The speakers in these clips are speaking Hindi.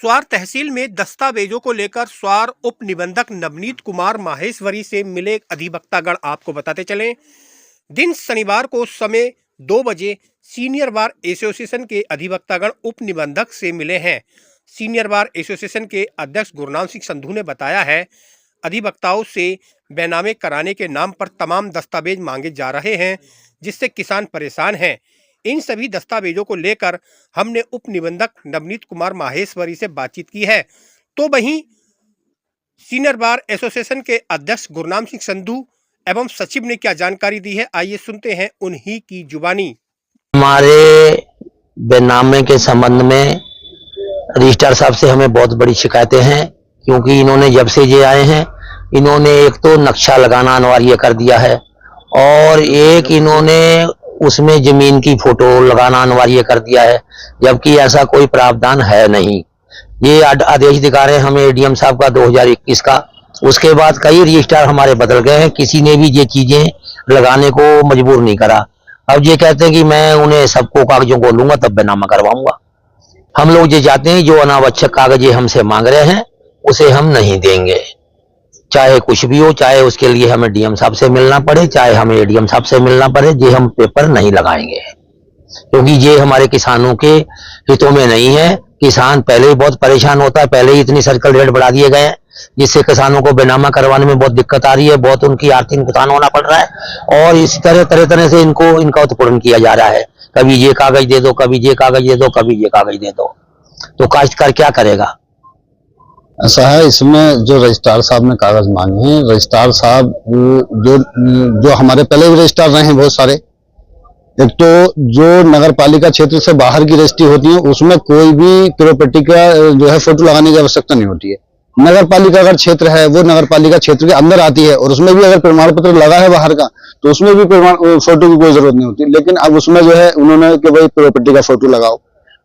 स्वार तहसील में दस्तावेजों को लेकर स्वार उप निबंधक नवनीत कुमार माहेश्वरी से मिले अधिवक्तागण आपको बताते चलें। दिन शनिवार को समय 2 बजे सीनियर बार एसोसिएशन के अधिवक्तागण उप निबंधक से मिले हैं। सीनियर बार एसोसिएशन के अध्यक्ष गुरनाम सिंह संधू ने बताया है, अधिवक्ताओं से बैनामे कराने के नाम पर तमाम दस्तावेज मांगे जा रहे हैं, जिससे किसान परेशान हैं। इन सभी दस्तावेजों को लेकर हमने उप निबंधक नवनीत कुमार माहेश्वरी से बातचीत की है। तो वहीं सीनियर बार एसोसिएशन के अध्यक्ष गुरनाम सिंह संधू एवं सचिव ने क्या जानकारी दी है, आइए सुनते हैं उन्हीं की जुबानी। हमारे बैनामे के संबंध में रजिस्ट्रार साहब से हमें बहुत बड़ी शिकायतें हैं, क्योंकि इन्होंने जब से ये आए हैं इन्होंने एक तो नक्शा लगाना अनिवार्य कर दिया है और एक इन्होंने उसमें जमीन की फोटो लगाना अनिवार्य कर दिया है, जबकि ऐसा कोई प्रावधान है नहीं। ये आदेश दिखा रहे हैं हमें एडीएम साहब का 2021 का। उसके बाद कई रजिस्ट्रार हमारे बदल गए हैं, किसी ने भी ये चीजें लगाने को मजबूर नहीं करा। अब ये कहते हैं कि मैं उन्हें सबको कागजों को लूंगा तब बैनामा करवाऊंगा। हम लोग ये चाहते हैं जो अनावश्यक कागज ये हमसे मांग रहे हैं उसे हम नहीं देंगे, चाहे कुछ भी हो, चाहे उसके लिए हमें डीएम साहब से मिलना पड़े, चाहे हमें एडीएम साहब से मिलना पड़े। ये हम पेपर नहीं लगाएंगे, क्योंकि ये हमारे किसानों के हितों में नहीं है। किसान पहले ही बहुत परेशान होता है, पहले ही इतनी सर्कल रेट बढ़ा दिए गए हैं जिससे किसानों को बैनामा करवाने में बहुत दिक्कत आ रही है, बहुत उनकी आर्थिक नुकसान होना पड़ रहा है। और इसी तरह से इनका उत्पीड़न किया जा रहा है। कभी ये कागज दे दो, कभी ये कागज दे दो, कभी ये कागज दे दो, तो काश्तकार क्या करेगा? ऐसा है, इसमें जो रजिस्ट्रार साहब ने कागज मांगे हैं, रजिस्ट्रार साहब जो हमारे पहले भी रजिस्ट्रार रहे हैं बहुत सारे। एक तो जो नगर पालिका क्षेत्र से बाहर की रजिस्ट्री होती है उसमें कोई भी प्रॉपर्टी का जो है फोटो लगाने की आवश्यकता नहीं होती है। नगर पालिका अगर क्षेत्र है वो नगर पालिका क्षेत्र के अंदर आती है और उसमें भी अगर प्रमाण पत्र लगा है बाहर का तो उसमें भी फोटो की कोई जरूरत नहीं होती। लेकिन अब उसमें जो है उन्होंने कि भाई प्रॉपर्टी का फोटो लगाओ।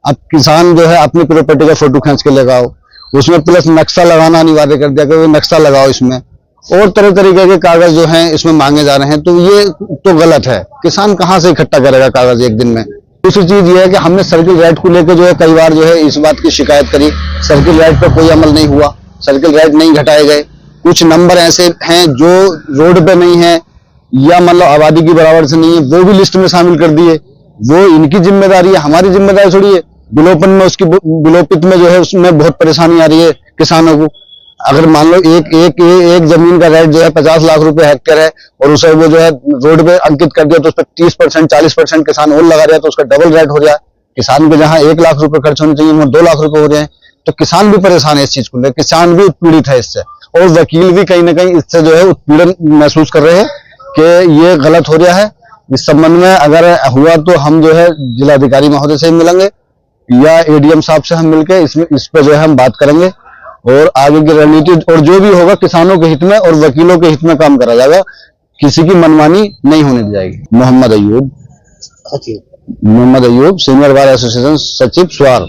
अब किसान जो है अपनी प्रॉपर्टी का फोटो खींच के लगाओ, उसमें प्लस नक्शा लगाना अनिवार्य कर दिया कि वो नक्शा लगाओ इसमें, और तरह तरीके के कागज जो हैं इसमें मांगे जा रहे हैं। तो ये तो गलत है। किसान कहाँ से इकट्ठा करेगा कागज एक दिन में? दूसरी चीज ये है कि हमने सर्किल राइट को लेकर जो है कई बार जो है इस बात की शिकायत करी, सर्किल राइट पर कोई अमल नहीं हुआ, सर्किल राइट नहीं घटाए गए। कुछ नंबर ऐसे हैं जो रोड पे नहीं है या मतलब आबादी की बराबर से नहीं है, वो भी लिस्ट में शामिल कर दिए। वो इनकी जिम्मेदारी है, हमारी जिम्मेदारी थोड़ी है। विलोपन में उसकी विलोपित में जो है उसमें बहुत परेशानी आ रही है किसानों को। अगर मान लो एक जमीन का रेट जो है 50 लाख रुपए हेक्टेयर है और उसे वो जो है रोड पे अंकित कर दिया तो उस पर 30% 40% किसान और लगा रहा है तो उसका डबल रेट हो रहा है। किसान के जहां 1 लाख रुपए खर्च होने चाहिए वहां 2 लाख रुपए हो रहे हैं। तो किसान भी परेशान है इस चीज को लेकर, किसान भी उत्पीड़ित है इससे, और वकील भी कहीं ना कहीं इससे जो है उत्पीड़न महसूस कर रहे हैं कि ये गलत हो रहा है। इस संबंध में अगर हुआ तो हम जो है जिलाधिकारी महोदय से मिलेंगे या एडीएम साहब से हम मिलकर इस पर जो है हम बात करेंगे और आगे की रणनीति और जो भी होगा किसानों के हित में और वकीलों के हित में काम करा जाएगा। किसी की मनमानी नहीं होने दी जाएगी। Mohammad Ayub, senior bar association सचिव स्वार।